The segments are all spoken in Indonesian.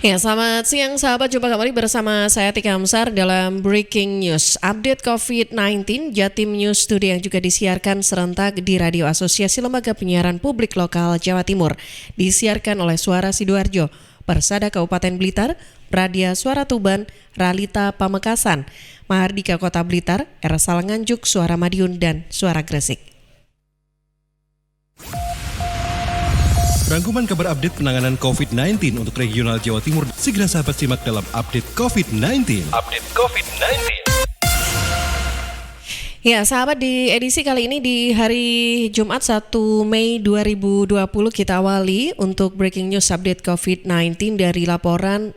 Ya, selamat siang sahabat, jumpa kembali bersama saya Tika Amsar dalam Breaking News. Update COVID-19 Jatim News Today yang juga disiarkan serentak di Radio Asosiasi Lembaga Penyiaran Publik Lokal Jawa Timur. Disiarkan oleh Suara Sidoarjo, Persada Kabupaten Blitar, Pradia Suara Tuban, Ralita Pamekasan, Mahardika Kota Blitar, Ersal Nganjuk, Suara Madiun, dan Suara Gresik. Rangkuman kabar update penanganan COVID-19 untuk regional Jawa Timur segera sahabat simak dalam Update COVID-19. Update COVID-19. Ya, sahabat, di edisi kali ini di hari Jumat 1 Mei 2020 kita awali untuk Breaking News Update COVID-19 dari laporan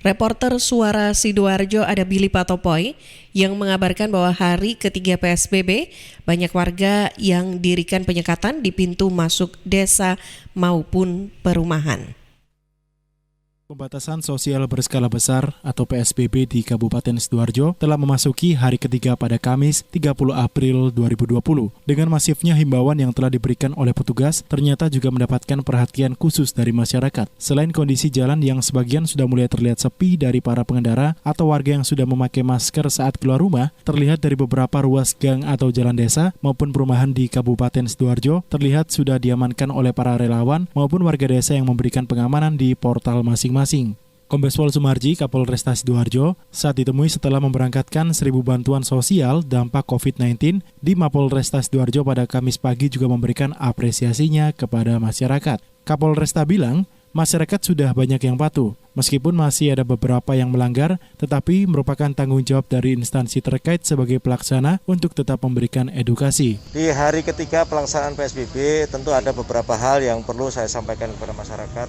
reporter Suara Sidoarjo ada Billy Patopoy yang mengabarkan bahwa hari ketiga PSBB banyak warga yang dirikan penyekatan di pintu masuk desa maupun perumahan. Pembatasan sosial berskala besar atau PSBB di Kabupaten Sidoarjo telah memasuki hari ketiga pada Kamis 30 April 2020. Dengan masifnya himbauan yang telah diberikan oleh petugas, ternyata juga mendapatkan perhatian khusus dari masyarakat. Selain kondisi jalan yang sebagian sudah mulai terlihat sepi dari para pengendara atau warga yang sudah memakai masker saat keluar rumah, terlihat dari beberapa ruas gang atau jalan desa maupun perumahan di Kabupaten Sidoarjo terlihat sudah diamankan oleh para relawan maupun warga desa yang memberikan pengamanan di portal masing-masing. Kombes Pol Sumarji, Kapolresta Sidoarjo, saat ditemui setelah memberangkatkan 1.000 bantuan sosial dampak COVID-19 di Mapolresta Sidoarjo pada Kamis pagi juga memberikan apresiasinya kepada masyarakat. Kapolresta bilang, masyarakat sudah banyak yang patuh. Meskipun masih ada beberapa yang melanggar, tetapi merupakan tanggung jawab dari instansi terkait sebagai pelaksana untuk tetap memberikan edukasi. Di hari ketiga pelaksanaan PSBB, tentu ada beberapa hal yang perlu saya sampaikan kepada masyarakat.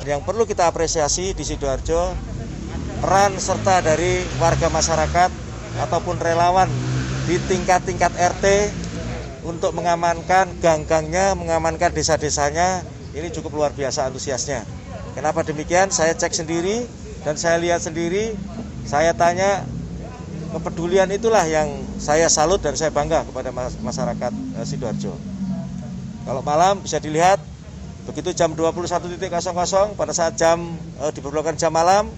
Yang perlu kita apresiasi di Sidoarjo, peran serta dari warga masyarakat ataupun relawan di tingkat-tingkat RT untuk mengamankan gang-gangnya, mengamankan desa-desanya, ini cukup luar biasa antusiasnya. Kenapa demikian? Saya cek sendiri dan saya lihat sendiri, saya tanya, kepedulian itulah yang saya salut dan saya bangga kepada masyarakat Sidoarjo. Kalau malam bisa dilihat, begitu jam 21.00 pada saat diberlakukan jam malam,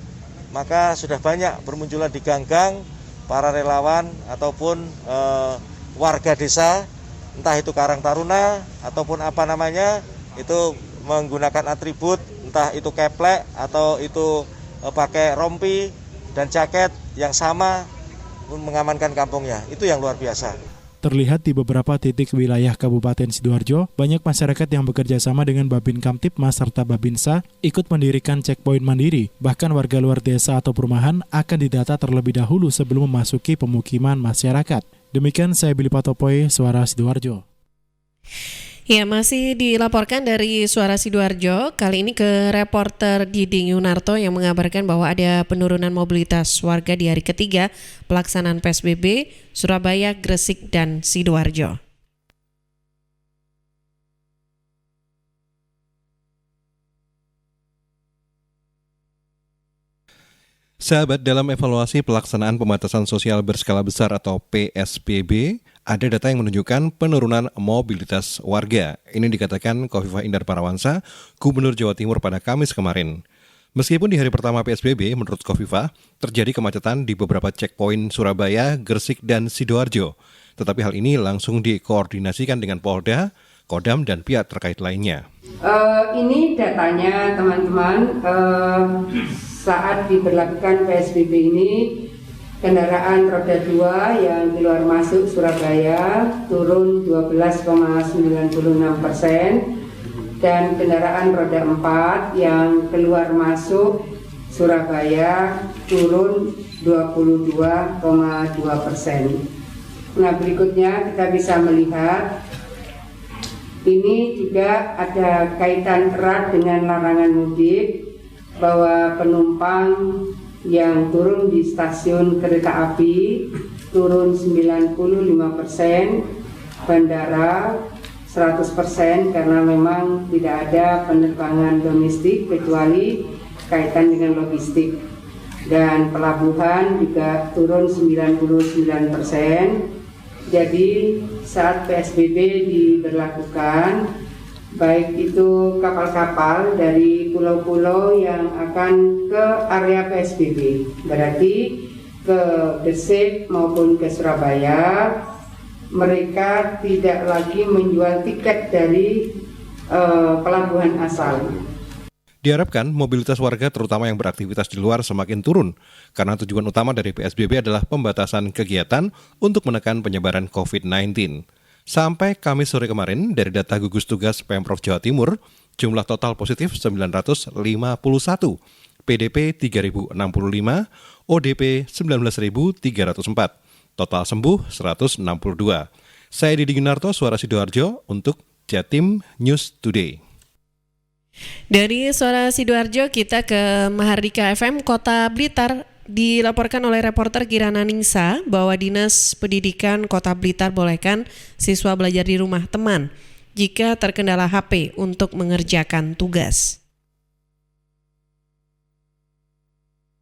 maka sudah banyak bermunculan di gang-gang para relawan ataupun warga desa, entah itu Karang Taruna ataupun apa namanya, itu menggunakan atribut, entah itu keplek atau itu pakai rompi dan jaket yang sama mengamankan kampungnya. Itu yang luar biasa. Terlihat di beberapa titik wilayah Kabupaten Sidoarjo, banyak masyarakat yang bekerja sama dengan Babin Kamtipmas serta Babinsa ikut mendirikan checkpoint mandiri. Bahkan warga luar desa atau perumahan akan didata terlebih dahulu sebelum memasuki pemukiman masyarakat. Demikian saya Billy Patopoy, Suara Sidoarjo. Ya, masih dilaporkan dari Suara Sidoarjo, kali ini ke reporter Diding Yunarto yang mengabarkan bahwa ada penurunan mobilitas warga di hari ketiga pelaksanaan PSBB Surabaya, Gresik, dan Sidoarjo. Sahabat, dalam evaluasi pelaksanaan pembatasan sosial berskala besar atau PSBB, ada data yang menunjukkan penurunan mobilitas warga. Ini dikatakan Khofifah Indar Parawansa, Gubernur Jawa Timur pada Kamis kemarin. Meskipun di hari pertama PSBB, menurut Khofifah, terjadi kemacetan di beberapa checkpoint Surabaya, Gresik, dan Sidoarjo. Tetapi hal ini langsung dikoordinasikan dengan Polda, Kodam, dan pihak terkait lainnya. Ini datanya teman-teman, saat diberlakukan PSBB ini, kendaraan roda 2 yang keluar masuk Surabaya turun 12,96%, dan kendaraan roda 4 yang keluar masuk Surabaya turun 22,2%. Nah, berikutnya kita bisa melihat ini juga ada kaitan erat dengan larangan mudik, bahwa penumpang yang turun di stasiun kereta api turun 95%, bandara 100% karena memang tidak ada penerbangan domestik kecuali kaitan dengan logistik. Dan pelabuhan juga turun 99%. Jadi saat PSBB diberlakukan, baik itu kapal-kapal dari pulau-pulau yang akan ke area PSBB, berarti ke Gresik maupun ke Surabaya, mereka tidak lagi menjual tiket dari pelabuhan asal. Diharapkan mobilitas warga terutama yang beraktivitas di luar semakin turun karena tujuan utama dari PSBB adalah pembatasan kegiatan untuk menekan penyebaran COVID-19. Sampai Kamis sore kemarin, dari data gugus tugas Pemprov Jawa Timur, jumlah total positif 951, PDP 3065, ODP 19.304, total sembuh 162. Saya Didi Gunarto, Suara Sidoarjo untuk Jatim News Today. Dari Suara Sidoarjo kita ke Mahardika FM Kota Blitar. Dilaporkan oleh reporter Kirana Ningsa bahwa Dinas Pendidikan Kota Blitar bolehkan siswa belajar di rumah teman jika terkendala HP untuk mengerjakan tugas.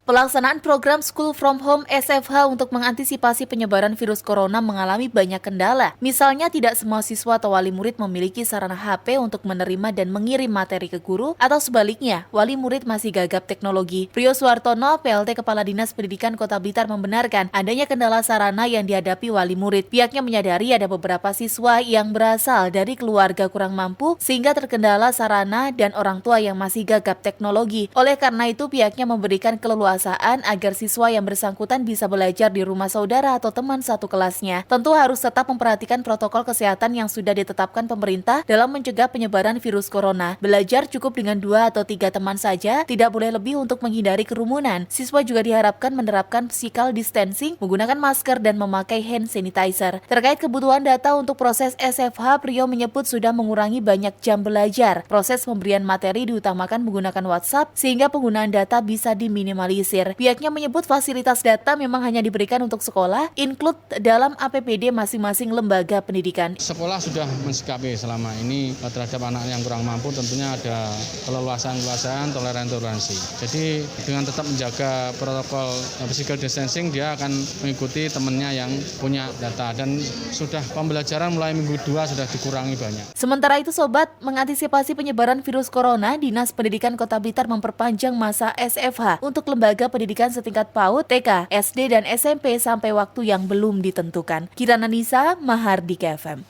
Pelaksanaan program School from Home SFH untuk mengantisipasi penyebaran virus corona mengalami banyak kendala. Misalnya tidak semua siswa atau wali murid memiliki sarana HP untuk menerima dan mengirim materi ke guru, atau sebaliknya, wali murid masih gagap teknologi. Priyo Suartono, PLT Kepala Dinas Pendidikan Kota Blitar membenarkan adanya kendala sarana yang dihadapi wali murid. Pihaknya menyadari ada beberapa siswa yang berasal dari keluarga kurang mampu sehingga terkendala sarana dan orang tua yang masih gagap teknologi. Oleh karena itu, pihaknya memberikan keleluasaan agar siswa yang bersangkutan bisa belajar di rumah saudara atau teman satu kelasnya. Tentu harus tetap memperhatikan protokol kesehatan yang sudah ditetapkan pemerintah dalam mencegah penyebaran virus corona. Belajar cukup dengan 2 atau 3 teman saja, tidak boleh lebih untuk menghindari kerumunan. Siswa juga diharapkan menerapkan physical distancing, menggunakan masker dan memakai hand sanitizer. Terkait kebutuhan data untuk proses SFH, Priyo menyebut sudah mengurangi banyak jam belajar. Proses pemberian materi diutamakan menggunakan WhatsApp sehingga penggunaan data bisa diminimalisir. Pihaknya menyebut fasilitas data memang hanya diberikan untuk sekolah, include dalam APBD masing-masing lembaga pendidikan. Sekolah sudah mensikapi selama ini terhadap anak yang kurang mampu tentunya ada keleluasan, toleransi. Jadi dengan tetap menjaga protokol physical distancing, dia akan mengikuti temannya yang punya data dan sudah pembelajaran mulai minggu 2 sudah dikurangi banyak. Sementara itu Sobat, mengantisipasi penyebaran virus corona, Dinas Pendidikan Kota Blitar memperpanjang masa SFH untuk lembaga pendidikan setingkat PAUD, TK, SD, dan SMP sampai waktu yang belum ditentukan. Kirana Nisa, Mahardika FM.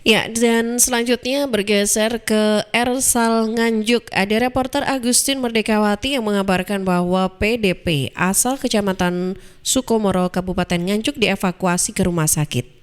Ya, dan selanjutnya bergeser ke Ersal Nganjuk. Ada reporter Agustin Merdekawati yang mengabarkan bahwa PDP asal Kecamatan Sukomoro, Kabupaten Nganjuk dievakuasi ke rumah sakit.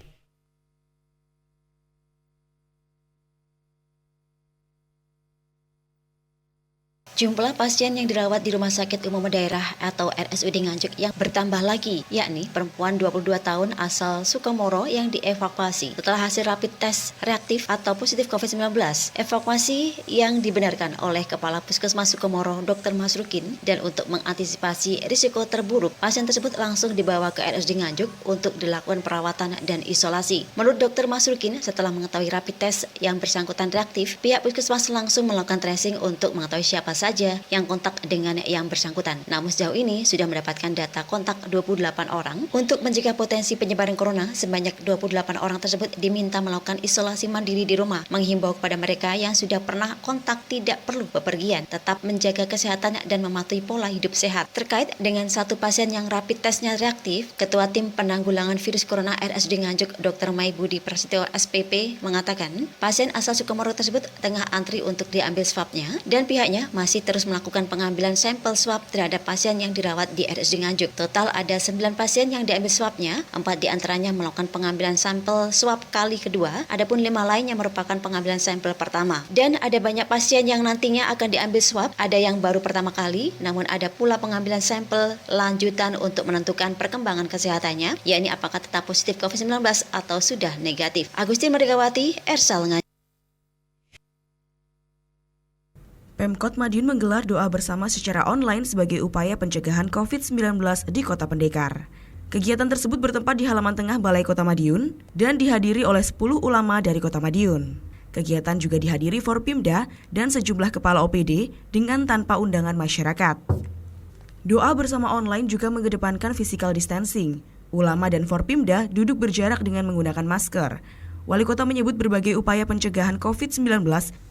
Jumlah pasien yang dirawat di Rumah Sakit Umum Daerah atau RSUD Nganjuk yang bertambah lagi, yakni perempuan 22 tahun asal Sukomoro yang dievakuasi setelah hasil rapid test reaktif atau positif COVID-19. Evakuasi yang dibenarkan oleh Kepala Puskesmas Sukomoro, Dr. Masrukin, dan untuk mengantisipasi risiko terburuk, pasien tersebut langsung dibawa ke RSUD Nganjuk untuk dilakukan perawatan dan isolasi. Menurut Dr. Masrukin, setelah mengetahui rapid test yang bersangkutan reaktif, pihak Puskesmas langsung melakukan tracing untuk mengetahui siapa saja yang kontak dengan yang bersangkutan. Namun sejauh ini sudah mendapatkan data kontak 28 orang. Untuk mencegah potensi penyebaran corona, sebanyak 28 orang tersebut diminta melakukan isolasi mandiri di rumah. Menghimbau kepada mereka yang sudah pernah kontak tidak perlu bepergian, tetap menjaga kesehatan dan mematuhi pola hidup sehat. Terkait dengan satu pasien yang rapid testnya reaktif, Ketua Tim Penanggulangan Virus Corona RSUD Nganjuk, Dr. Maibudi Prasetyo SPP, mengatakan pasien asal Sukomoro tersebut tengah antri untuk diambil swabnya dan pihaknya masih terus melakukan pengambilan sampel swab terhadap pasien yang dirawat di RSUD Nganjuk. Total ada 9 pasien yang diambil swabnya, 4 diantaranya melakukan pengambilan sampel swab kali kedua, adapun 5 lain yang merupakan pengambilan sampel pertama. Dan ada banyak pasien yang nantinya akan diambil swab, ada yang baru pertama kali, namun ada pula pengambilan sampel lanjutan untuk menentukan perkembangan kesehatannya, yakni apakah tetap positif COVID-19 atau sudah negatif. Agustin Merdekawati, Ersal Nganjuk. Pemkot Madiun menggelar doa bersama secara online sebagai upaya pencegahan COVID-19 di Kota Pendekar. Kegiatan tersebut bertempat di halaman tengah Balai Kota Madiun dan dihadiri oleh 10 ulama dari Kota Madiun. Kegiatan juga dihadiri Forpimda dan sejumlah kepala OPD dengan tanpa undangan masyarakat. Doa bersama online juga mengedepankan physical distancing. Ulama dan Forpimda duduk berjarak dengan menggunakan masker. Wali Kota menyebut berbagai upaya pencegahan COVID-19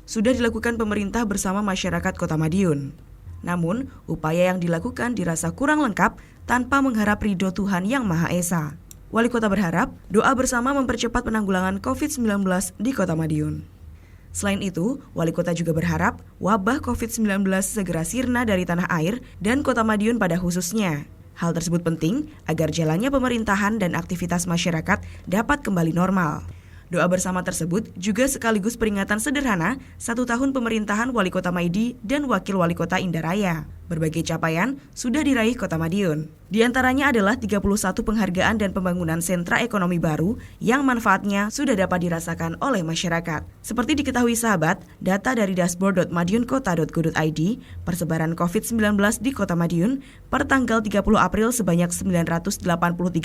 sudah dilakukan pemerintah bersama masyarakat Kota Madiun. Namun, upaya yang dilakukan dirasa kurang lengkap tanpa mengharap ridho Tuhan Yang Maha Esa. Wali Kota berharap doa bersama mempercepat penanggulangan COVID-19 di Kota Madiun. Selain itu, Wali Kota juga berharap wabah COVID-19 segera sirna dari tanah air dan Kota Madiun pada khususnya. Hal tersebut penting agar jalannya pemerintahan dan aktivitas masyarakat dapat kembali normal. Doa bersama tersebut juga sekaligus peringatan sederhana 1 tahun pemerintahan Wali Kota Maidi dan Wakil Wali Kota Indaraya. Berbagai capaian sudah diraih Kota Madiun. Di antaranya adalah 31 penghargaan dan pembangunan sentra ekonomi baru yang manfaatnya sudah dapat dirasakan oleh masyarakat. Seperti diketahui sahabat, data dari dashboard.madiunkota.go.id, persebaran COVID-19 di Kota Madiun per tanggal 30 April sebanyak 983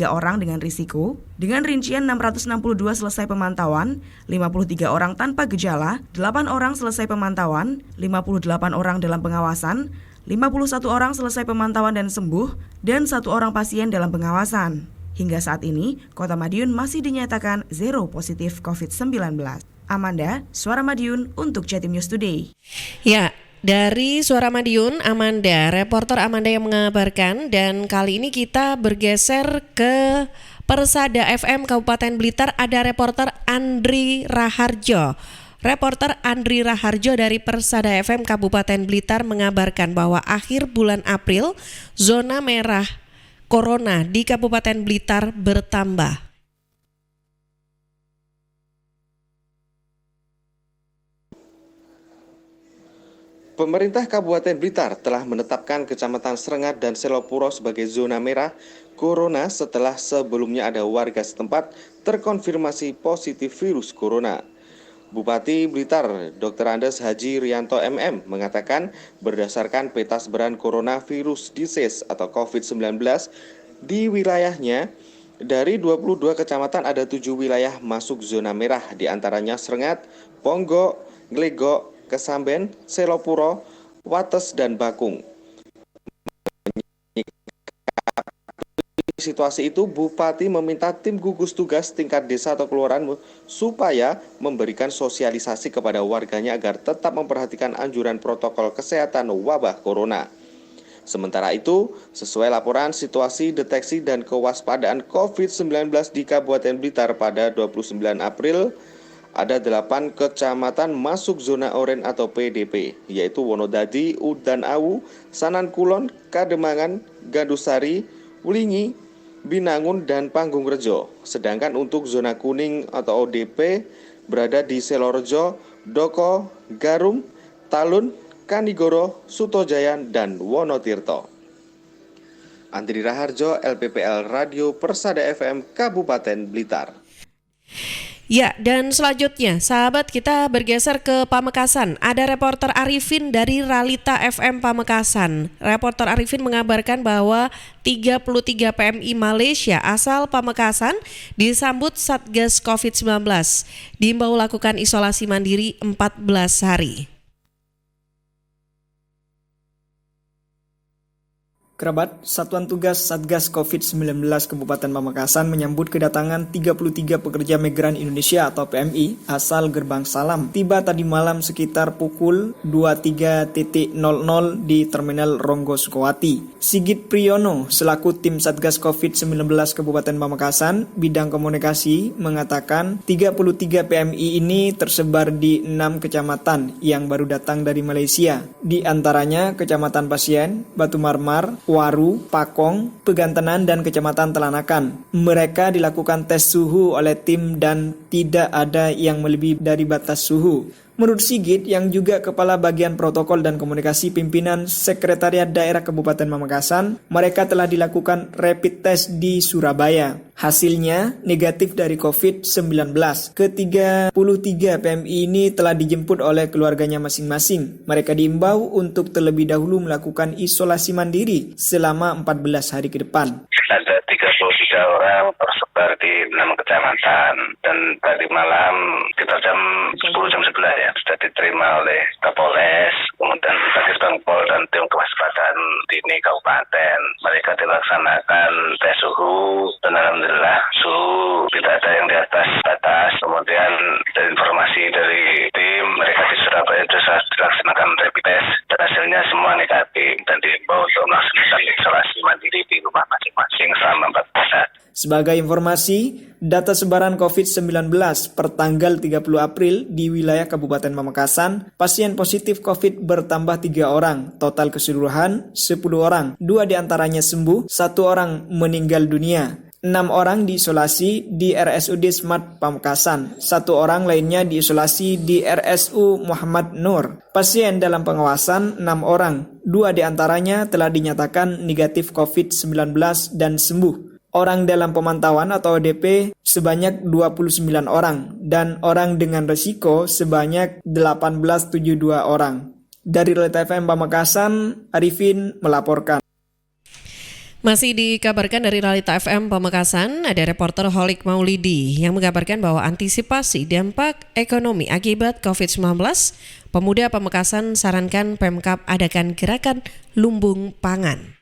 orang dengan risiko, dengan rincian 662 selesai pemantauan, 53 orang tanpa gejala, 8 orang selesai pemantauan, 58 orang dalam pengawasan, 51 orang selesai pemantauan dan sembuh, dan 1 orang pasien dalam pengawasan. Hingga saat ini, Kota Madiun masih dinyatakan zero positif COVID-19. Amanda, Suara Madiun untuk Jatim News Today. Ya, dari Suara Madiun, Amanda, reporter Amanda yang mengabarkan, dan kali ini kita bergeser ke Persada FM Kabupaten Blitar, ada reporter Andri Raharjo. Reporter Andri Raharjo dari Persada FM Kabupaten Blitar mengabarkan bahwa akhir bulan April, zona merah corona di Kabupaten Blitar bertambah. Pemerintah Kabupaten Blitar telah menetapkan Kecamatan Srengat dan Selopuro sebagai zona merah corona setelah sebelumnya ada warga setempat terkonfirmasi positif virus corona. Bupati Blitar, Dr. Andes Haji Rianto MM mengatakan berdasarkan peta sebaran coronavirus disease atau COVID-19 di wilayahnya, dari 22 kecamatan ada 7 wilayah masuk zona merah, diantaranya Srengat, Ponggok, Glegok, Kesamben, Selopuro, Wates, dan Bakung. Situasi itu, Bupati meminta tim gugus tugas tingkat desa atau kelurahan supaya memberikan sosialisasi kepada warganya agar tetap memperhatikan anjuran protokol kesehatan wabah corona. Sementara itu, sesuai laporan situasi deteksi dan kewaspadaan COVID-19 di Kabupaten Blitar pada 29 April, ada 8 kecamatan masuk zona oranye atau PDP, yaitu Wonodadi, Udan Awu, Sanan Kulon, Kademangan, Gandusari, Wulingi, Binangun, dan Panggungrejo. Sedangkan untuk zona kuning atau ODP berada di Selorjo, Doko, Garum, Talun, Kanigoro, Sutojayan, dan Wonotirto. Andri Raharjo, LPPL Radio Persada FM Kabupaten Blitar. Ya, dan selanjutnya, sahabat, kita bergeser ke Pamekasan. Ada reporter Arifin dari Ralita FM Pamekasan. Reporter Arifin mengabarkan bahwa 33 PMI Malaysia asal Pamekasan disambut Satgas COVID-19. Diimbau lakukan isolasi mandiri 14 hari. Kerabat Satuan Tugas Satgas COVID-19 Kabupaten Pamekasan menyambut kedatangan 33 pekerja migran Indonesia atau PMI asal Gerbang Salam tiba tadi malam sekitar pukul 23.00 di Terminal Ronggo Sukowati. Sigit Priyono selaku tim Satgas COVID-19 Kabupaten Pamekasan bidang komunikasi mengatakan 33 PMI ini tersebar di 6 kecamatan yang baru datang dari Malaysia. Di antaranya Kecamatan Pasien, Batu Marmar, Waru, Pakong, Pegantenan, dan Kecamatan Telanakan. Mereka dilakukan tes suhu oleh tim dan tidak ada yang melebihi dari batas suhu. Menurut Sigit, yang juga Kepala Bagian Protokol dan Komunikasi Pimpinan Sekretariat Daerah Kabupaten Pamekasan, mereka telah dilakukan rapid test di Surabaya. Hasilnya negatif dari COVID-19. Ke-33 PMI ini telah dijemput oleh keluarganya masing-masing. Mereka diimbau untuk terlebih dahulu melakukan isolasi mandiri selama 14 hari ke depan. Ada 33 orang tersebar di 6 kecamatan. Dan tadi malam sekitar jam 10 jam 11 ya sudah diterima oleh Kapolres, kemudian Kasih Pol dan tim kewaspadaan dini kabupaten. Mereka dilaksanakan tes suhu dan alhamdulillah suhu tidak ada yang di atas batas. Kemudian dari informasi dari tim, mereka di Surabaya sudah dilaksanakan rapid test dan hasilnya semua negatif dan diimbau untuk melaksanakan isolasi mandiri di rumah masing-masing selama 14 hari. Sebagai informasi, data sebaran COVID-19 per tanggal 30 April di wilayah Kabupaten Pamekasan, pasien positif COVID bertambah 3 orang, total keseluruhan 10 orang, 2 diantaranya sembuh, 1 orang meninggal dunia. 6 orang diisolasi di RSUD Smart Pamekasan, 1 orang lainnya diisolasi di RSU Muhammad Nur. Pasien dalam pengawasan 6 orang, 2 diantaranya telah dinyatakan negatif COVID-19 dan sembuh. Orang dalam pemantauan atau ODP sebanyak 29 orang dan orang dengan risiko sebanyak 1872 orang. Dari Realita FM Pamekasan, Arifin melaporkan. Masih dikabarkan dari Realita FM Pamekasan, ada reporter Holik Maulidi yang mengabarkan bahwa antisipasi dampak ekonomi akibat COVID-19, Pemuda Pamekasan sarankan Pemkab adakan gerakan lumbung pangan.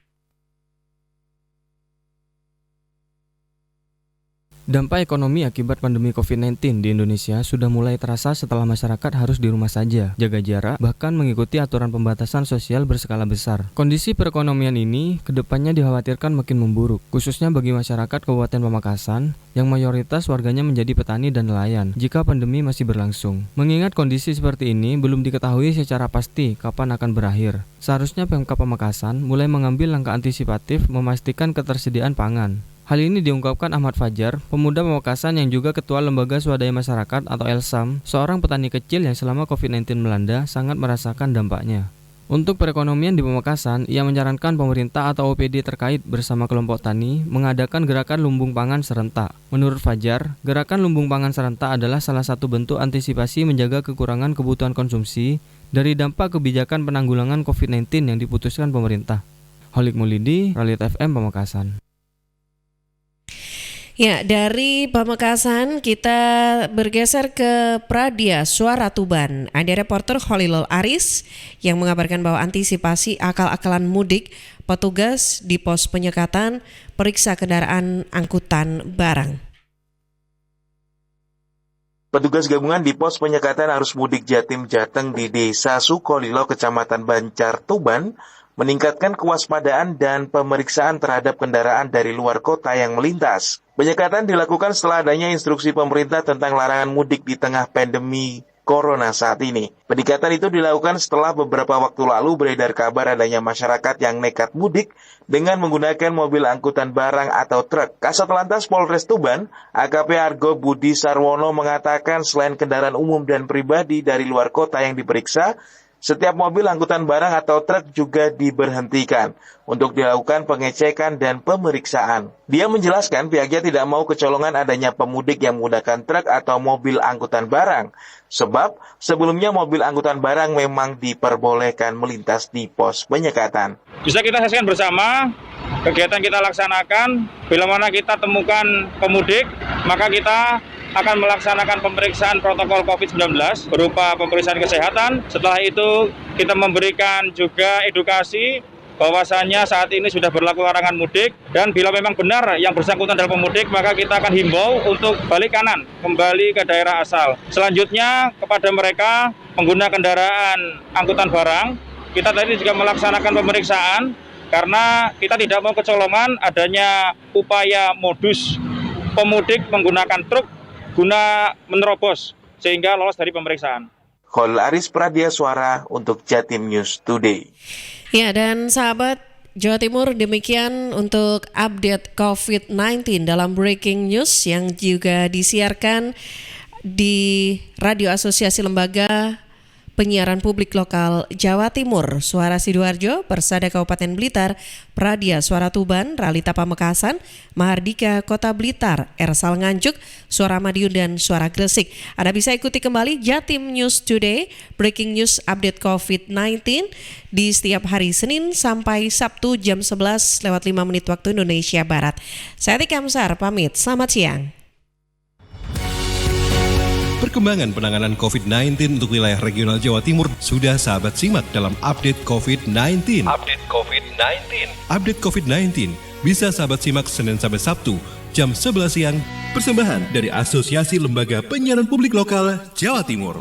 Dampak ekonomi akibat pandemi COVID-19 di Indonesia sudah mulai terasa setelah masyarakat harus di rumah saja, jaga jarak, bahkan mengikuti aturan pembatasan sosial berskala besar. Kondisi perekonomian ini kedepannya dikhawatirkan makin memburuk, khususnya bagi masyarakat Kabupaten Pamekasan yang mayoritas warganya menjadi petani dan nelayan jika pandemi masih berlangsung. Mengingat kondisi seperti ini belum diketahui secara pasti kapan akan berakhir. Seharusnya Pemkab Pamekasan mulai mengambil langkah antisipatif memastikan ketersediaan pangan. Hal ini diungkapkan Ahmad Fajar, pemuda Pamekasan yang juga Ketua Lembaga Swadaya Masyarakat atau LSAM, seorang petani kecil yang selama COVID-19 melanda sangat merasakan dampaknya. Untuk perekonomian di Pamekasan, ia menyarankan pemerintah atau OPD terkait bersama kelompok tani mengadakan gerakan lumbung pangan serentak. Menurut Fajar, gerakan lumbung pangan serentak adalah salah satu bentuk antisipasi menjaga kekurangan kebutuhan konsumsi dari dampak kebijakan penanggulangan COVID-19 yang diputuskan pemerintah. Holik Maulidi, Realita FM Pamekasan. Ya, dari Pamekasan kita bergeser ke Pradia Suara Tuban. Ada reporter Khalil Aris yang mengabarkan bahwa antisipasi akal-akalan mudik, petugas di pos penyekatan periksa kendaraan angkutan barang. Petugas gabungan di pos penyekatan arus mudik Jatim Jateng di Desa Sukolilo, Kecamatan Banjar, Tuban, meningkatkan kewaspadaan dan pemeriksaan terhadap kendaraan dari luar kota yang melintas. Penyekatan dilakukan setelah adanya instruksi pemerintah tentang larangan mudik di tengah pandemi Corona saat ini. Peningkatan itu dilakukan setelah beberapa waktu lalu beredar kabar adanya masyarakat yang nekat mudik dengan menggunakan mobil angkutan barang atau truk. Kasat Lantas Polres Tuban, AKP Argo Budi Sarwono mengatakan selain kendaraan umum dan pribadi dari luar kota yang diperiksa, setiap mobil angkutan barang atau truk juga diberhentikan untuk dilakukan pengecekan dan pemeriksaan. Dia menjelaskan pihaknya tidak mau kecolongan adanya pemudik yang menggunakan truk atau mobil angkutan barang. Sebab sebelumnya mobil angkutan barang memang diperbolehkan melintas di pos penyekatan. Bisa kita saksikan bersama, kegiatan kita laksanakan, bila mana kita temukan pemudik, maka kita akan melaksanakan pemeriksaan protokol COVID-19 berupa pemeriksaan kesehatan. Setelah itu kita memberikan juga edukasi bahwasannya saat ini sudah berlaku larangan mudik dan bila memang benar yang bersangkutan adalah pemudik maka kita akan himbau untuk balik kanan kembali ke daerah asal. Selanjutnya kepada mereka pengguna kendaraan angkutan barang, kita tadi juga melaksanakan pemeriksaan karena kita tidak mau kecolongan adanya upaya modus pemudik menggunakan truk guna menerobos sehingga lolos dari pemeriksaan. Khalil Aris, Pradia Suara untuk Jatim News Today. Ya, dan sahabat Jawa Timur, demikian untuk update COVID-19 dalam Breaking News yang juga disiarkan di Radio Asosiasi Lembaga Penyiaran Publik Lokal Jawa Timur, Suara Sidoarjo, Persada Kabupaten Blitar, Pradia Suara Tuban, Ralita Pamekasan, Mahardika Kota Blitar, Ersal Nganjuk, Suara Madiun dan Suara Gresik. Anda bisa ikuti kembali Jatim News Today, Breaking News Update COVID-19 di setiap hari Senin sampai Sabtu jam 11:05 waktu Indonesia Barat. Saya Tika Amsar, pamit. Selamat siang. Perkembangan penanganan COVID-19 untuk wilayah regional Jawa Timur sudah sahabat simak dalam Update COVID-19. Update COVID-19 bisa sahabat simak Senin sampai Sabtu jam 11 siang. Persembahan dari Asosiasi Lembaga Penyiaran Publik Lokal Jawa Timur.